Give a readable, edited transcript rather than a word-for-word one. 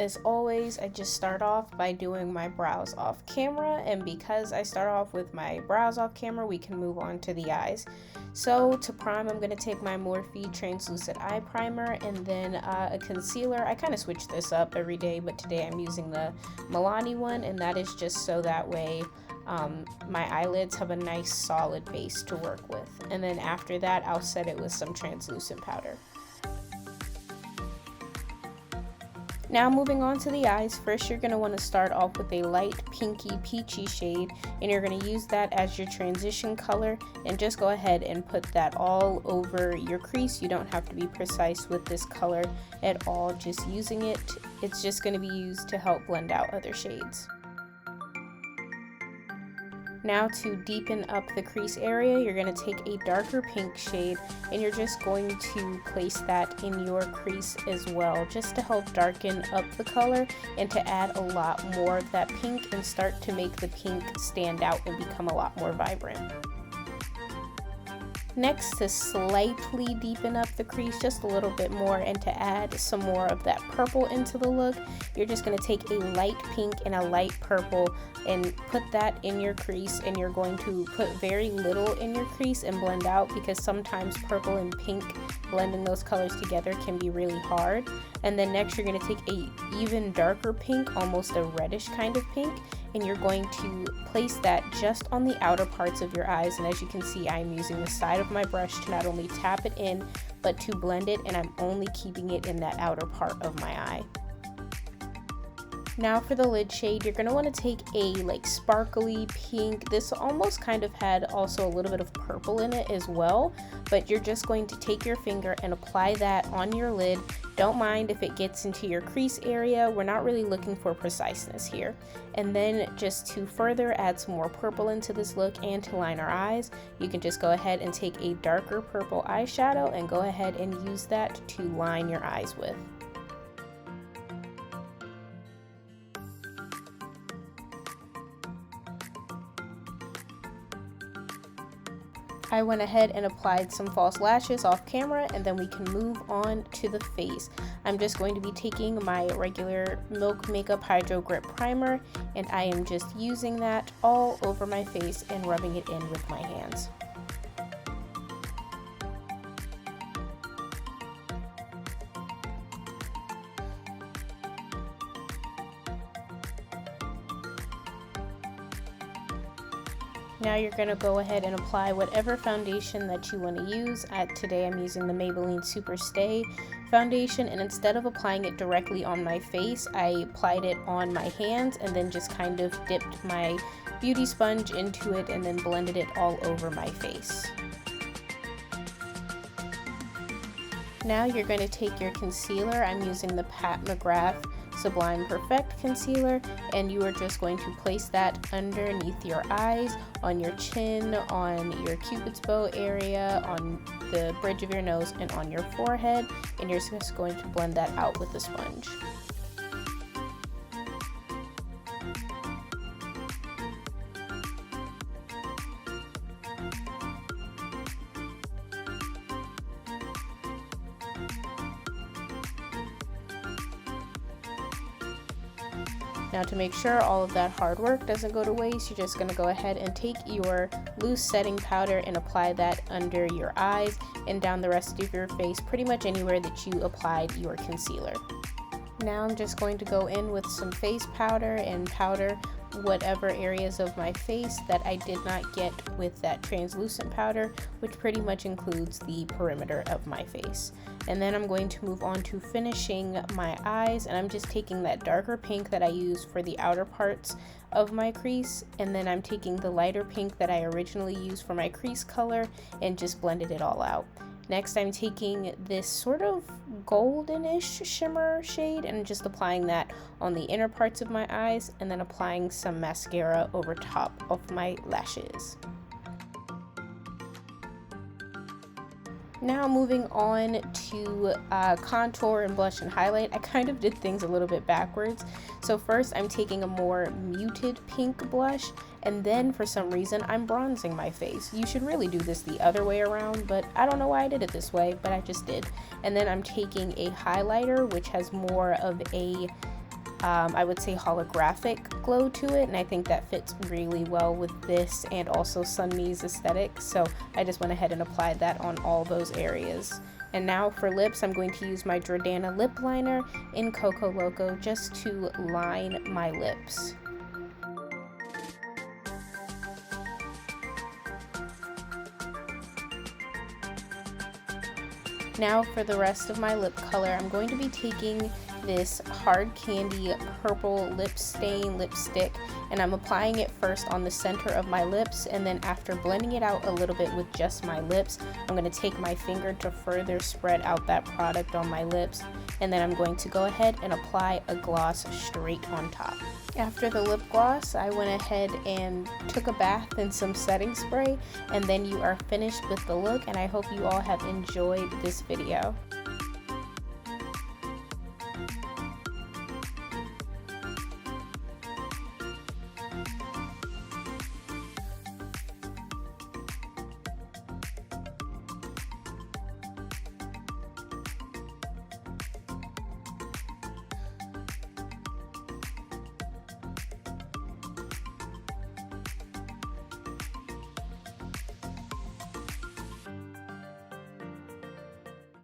as always, I just start off by doing my brows off camera, and because I start off with my brows off camera, we can move on to the eyes. So to prime, I'm going to take my Morphe translucent eye primer and then a concealer. I kind of switch this up every day, but today I'm using the Milani one, and that is just so that way my eyelids have a nice solid base to work with. And then after that, I'll set it with some translucent powder. Now moving on to the eyes, first you're going to want to start off with a light pinky peachy shade, and you're going to use that as your transition color, and just go ahead and put that all over your crease. You don't have to be precise with this color at all, just using it. It's just going to be used to help blend out other shades. Now to deepen up the crease area, you're going to take a darker pink shade and you're just going to place that in your crease as well, just to help darken up the color and to add a lot more of that pink and start to make the pink stand out and become a lot more vibrant. Next, to slightly deepen up the crease just a little bit more and to add some more of that purple into the look, you're just going to take a light pink and a light purple and put that in your crease, and you're going to put very little in your crease and blend out, because sometimes purple and pink, blending those colors together can be really hard. And then next you're going to take a even darker pink, almost a reddish kind of pink, and you're going to place that just on the outer parts of your eyes. And as you can see, I'm using the side of my brush to not only tap it in, but to blend it, and I'm only keeping it in that outer part of my eye. Now for the lid shade, you're going to want to take a like sparkly pink. This almost kind of had also a little bit of purple in it as well, but you're just going to take your finger and apply that on your lid. Don't mind if it gets into your crease area. We're not really looking for preciseness here. And then just to further add some more purple into this look and to line our eyes, you can just go ahead and take a darker purple eyeshadow and go ahead and use that to line your eyes with. I went ahead and applied some false lashes off camera, and then we can move on to the face. I'm just going to be taking my regular Milk Makeup Hydro Grip Primer, and I am just using that all over my face and rubbing it in with my hands. Now you're going to go ahead and apply whatever foundation that you want to use. Today I'm using the Maybelline Super Stay foundation, and instead of applying it directly on my face, I applied it on my hands and then just kind of dipped my beauty sponge into it and then blended it all over my face. Now you're going to take your concealer. I'm using the Pat McGrath Sublime Perfect concealer, and you are just going to place that underneath your eyes, on your chin, on your cupid's bow area, on the bridge of your nose, and on your forehead, and you're just going to blend that out with a sponge. Now to make sure all of that hard work doesn't go to waste, you're just going to go ahead and take your loose setting powder and apply that under your eyes and down the rest of your face, pretty much anywhere that you applied your concealer. Now I'm just going to go in with some face powder and powder whatever areas of my face that I did not get with that translucent powder, which pretty much includes the perimeter of my face. And then I'm going to move on to finishing my eyes, and I'm just taking that darker pink that I used for the outer parts of my crease, and then I'm taking the lighter pink that I originally used for my crease color and just blended it all out. Next, I'm taking this sort of goldenish shimmer shade and just applying that on the inner parts of my eyes, and then applying some mascara over top of my lashes. Now moving on to contour and blush and highlight. I kind of did things a little bit backwards. So first I'm taking a more muted pink blush, and then for some reason I'm bronzing my face. You should really do this the other way around, but I don't know why I did it this way, but I just did. And then I'm taking a highlighter which has more of a I would say holographic glow to it, and I think that fits really well with this and also Sunmi's aesthetic, so I just went ahead and applied that on all those areas. And now for lips, I'm going to use my Jordana lip liner in Coco Loco just to line my lips. Now for the rest of my lip color, I'm going to be taking this Hard Candy purple lip stain lipstick, and I'm applying it first on the center of my lips, and then after blending it out a little bit with just my lips, I'm going to take my finger to further spread out that product on my lips, and then I'm going to go ahead and apply a gloss straight on top. After the lip gloss, I went ahead and took a bath in some setting spray, and then you are finished with the look, and I hope you all have enjoyed this video.